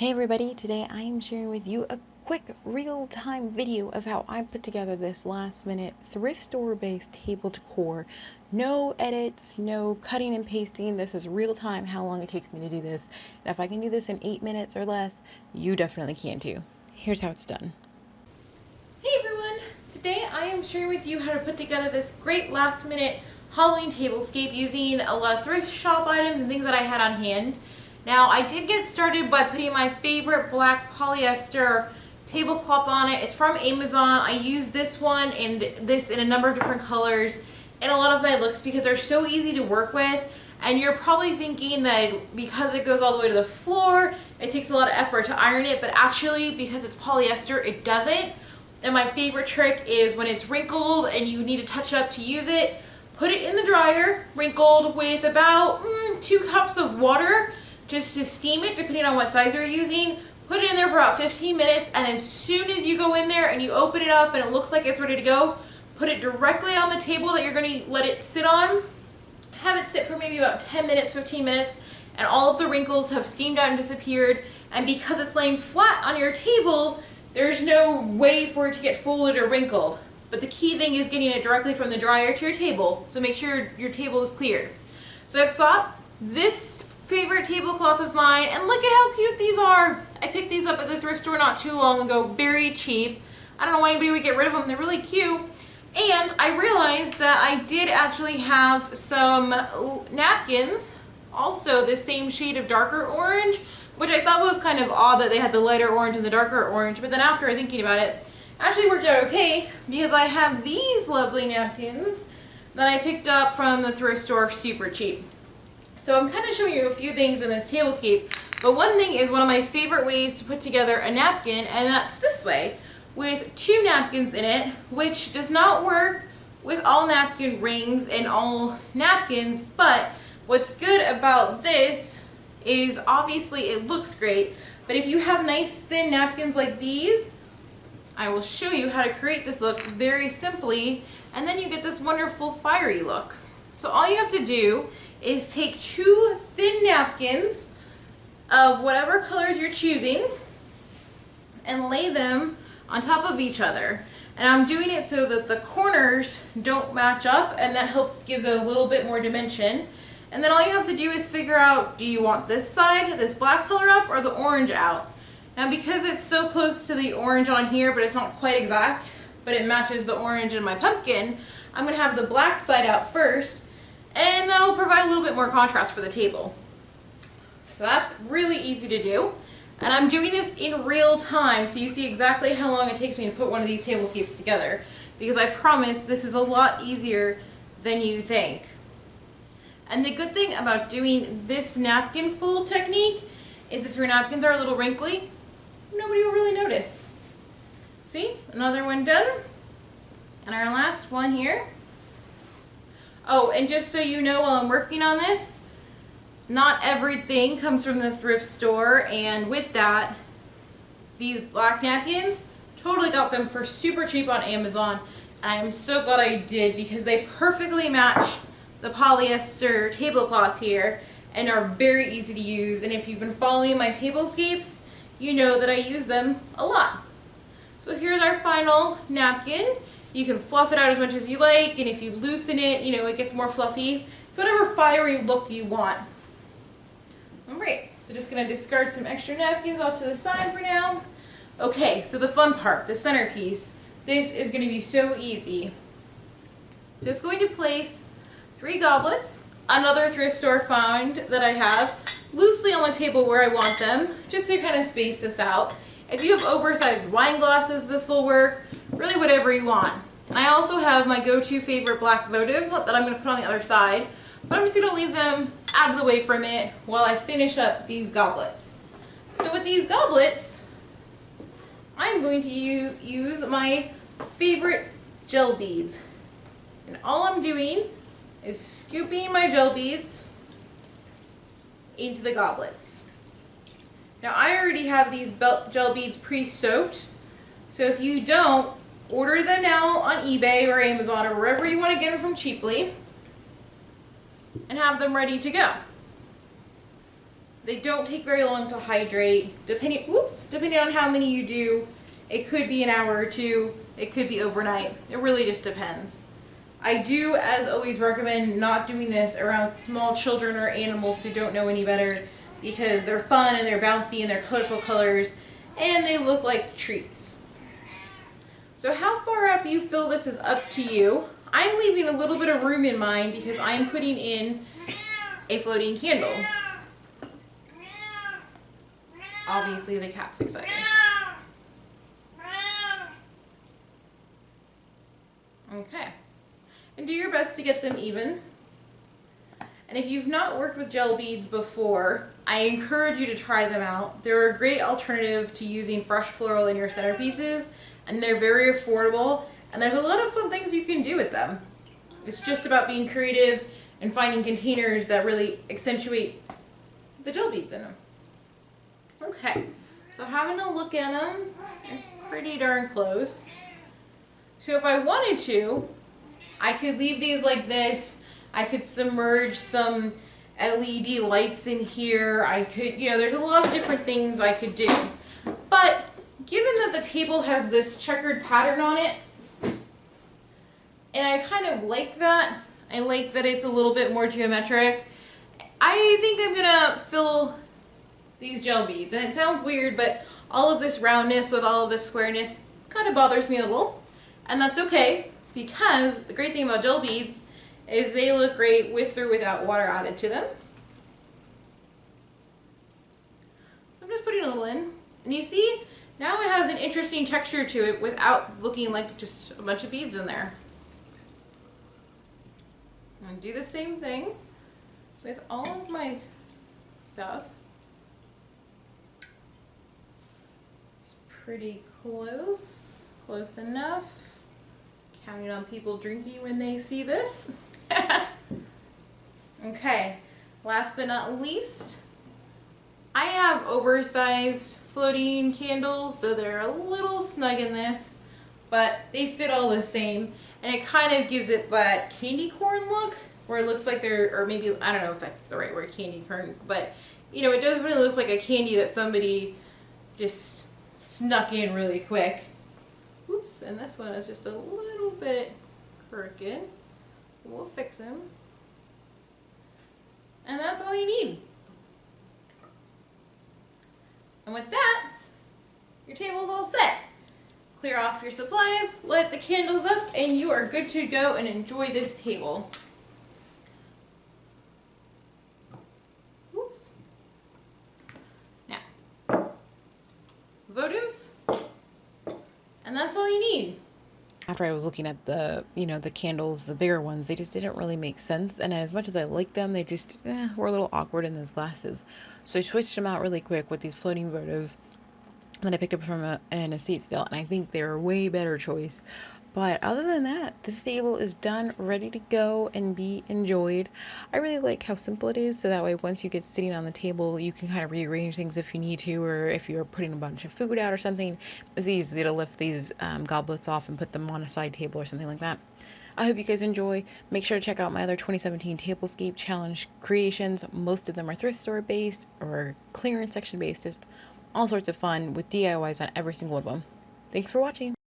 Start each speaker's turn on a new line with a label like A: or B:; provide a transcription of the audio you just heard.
A: Hey everybody, today I am sharing with you a quick real-time video of how I put together this last-minute thrift store-based table decor. No edits, no cutting and pasting. This is real-time how long it takes me to do this. And if I can do this in 8 minutes or less, you definitely can too. Here's how it's done.
B: Hey everyone! Today I am sharing with you how to put together this great last-minute Halloween tablescape using a lot of thrift shop items and things that I had on hand. Now, I did get started by putting my favorite black polyester tablecloth on it. It's from Amazon. I use this one and this in a number of different colors in a lot of my looks because they're so easy to work with. And you're probably thinking that because it goes all the way to the floor, it takes a lot of effort to iron it, but actually because it's polyester, it doesn't. And my favorite trick is when it's wrinkled and you need to touch it up to use it, put it in the dryer, wrinkled, with about 2 cups of water, just to steam it depending on what size you're using. Put it in there for about 15 minutes, and as soon as you go in there and you open it up and it looks like it's ready to go, put it directly on the table that you're going to let it sit on. Have it sit for maybe about 10 minutes, 15 minutes, and all of the wrinkles have steamed out and disappeared. And because it's laying flat on your table, there's no way for it to get folded or wrinkled. But the key thing is getting it directly from the dryer to your table, so make sure your table is cleared. So I've got this favorite tablecloth of mine, and look at how cute these are. I picked these up at the thrift store not too long ago, very cheap. I don't know why anybody would get rid of them, they're really cute. And I realized that I did actually have some napkins, also the same shade of darker orange, which I thought was kind of odd that they had the lighter orange and the darker orange, but then after thinking about it, actually worked out okay because I have these lovely napkins that I picked up from the thrift store super cheap. So I'm kind of showing you a few things in this tablescape, but one thing is one of my favorite ways to put together a napkin, and that's this way, with 2 napkins in it, which does not work with all napkin rings and all napkins, but what's good about this is obviously it looks great, but if you have nice thin napkins like these, I will show you how to create this look very simply, and then you get this wonderful fiery look. So all you have to do is take 2 thin napkins of whatever colors you're choosing and lay them on top of each other. And I'm doing it so that the corners don't match up, and that gives it a little bit more dimension. And then all you have to do is figure out, do you want this side, this black color up, or the orange out? Now because it's so close to the orange on here, but it's not quite exact, but it matches the orange in my pumpkin, I'm going to have the black side out first, and that'll provide a little bit more contrast for the table. So that's really easy to do. And I'm doing this in real time, so you see exactly how long it takes me to put one of these tablescapes together, because I promise this is a lot easier than you think. And the good thing about doing this napkin fold technique is if your napkins are a little wrinkly, nobody will really notice. See, another one done. And our last one here. Oh, and just so you know, while I'm working on this, not everything comes from the thrift store, and with that, these black napkins, totally got them for super cheap on Amazon. And I'm so glad I did because they perfectly match the polyester tablecloth here and are very easy to use. And if you've been following my tablescapes, you know that I use them a lot. So here's our final napkin. You can fluff it out as much as you like, and if you loosen it, you know, it gets more fluffy. It's whatever fiery look you want. Alright, so just going to discard some extra napkins off to the side for now. Okay, so the fun part, the centerpiece. This is going to be so easy. Just going to place 3 goblets, another thrift store find that I have, loosely on the table where I want them, just to kind of space this out. If you have oversized wine glasses, this will work. Really whatever you want. And I also have my go-to favorite black votives that I'm going to put on the other side. But I'm just going to leave them out of the way for a minute while I finish up these goblets. So with these goblets, I'm going to use my favorite gel beads. And all I'm doing is scooping my gel beads into the goblets. Now I already have these gel beads pre-soaked, so if you don't, order them now on eBay or Amazon or wherever you want to get them from cheaply, and have them ready to go. They don't take very long to hydrate. Depending on how many you do, it could be an hour or two. It could be overnight. It really just depends. I do, as always, recommend not doing this around small children or animals who don't know any better, because they're fun and they're bouncy and they're colorful colors and they look like treats. So how far up you fill this is up to you. I'm leaving a little bit of room in mine because I'm putting in a floating candle. Obviously the cat's excited. Okay. And do your best to get them even. And if you've not worked with gel beads before, I encourage you to try them out. They're a great alternative to using fresh floral in your centerpieces, and they're very affordable, and there's a lot of fun things you can do with them. It's just about being creative and finding containers that really accentuate the gel beads in them. Okay, so having a look at them, they're pretty darn close. So if I wanted to, I could leave these like this. I could submerge some LED lights in here. I could, there's a lot of different things I could do. But given that the table has this checkered pattern on it, and I kind of like that, I like that it's a little bit more geometric, I think I'm gonna fill these gel beads. And it sounds weird, but all of this roundness with all of this squareness kind of bothers me a little. And that's okay, because the great thing about gel beads is they look great with or without water added to them. So I'm just putting a little in. And you see, now it has an interesting texture to it without looking like just a bunch of beads in there. I'm going to do the same thing with all of my stuff. It's pretty close, close enough. Counting on people drinking when they see this. Okay, last but not least, I have oversized floating candles, so they're a little snug in this, but they fit all the same, and it kind of gives it that candy corn look, where it looks like they're, or maybe, I don't know if that's the right word, candy corn, but it does really look like a candy that somebody just snuck in really quick. Oops, and this one is just a little bit crooked. We'll fix him. And that's all you need. And with that, your table's all set. Clear off your supplies, light the candles up, and you are good to go and enjoy this table. Oops. Now, votives. And that's all you need.
A: After I was looking at the, the candles, the bigger ones, they just didn't really make sense. And as much as I liked them, they just were a little awkward in those glasses. So I switched them out really quick with these floating votives that I picked up from an estate sale. And I think they're a way better choice. But other than that, this table is done, ready to go and be enjoyed. I really like how simple it is, so that way once you get sitting on the table, you can kind of rearrange things if you need to, or if you're putting a bunch of food out or something, it's easy to lift these goblets off and put them on a side table or something like that. I hope you guys enjoy. Make sure to check out my other 2017 Tablescape Challenge creations. Most of them are thrift store based or clearance section based, just all sorts of fun with DIYs on every single one of them. Thanks for watching.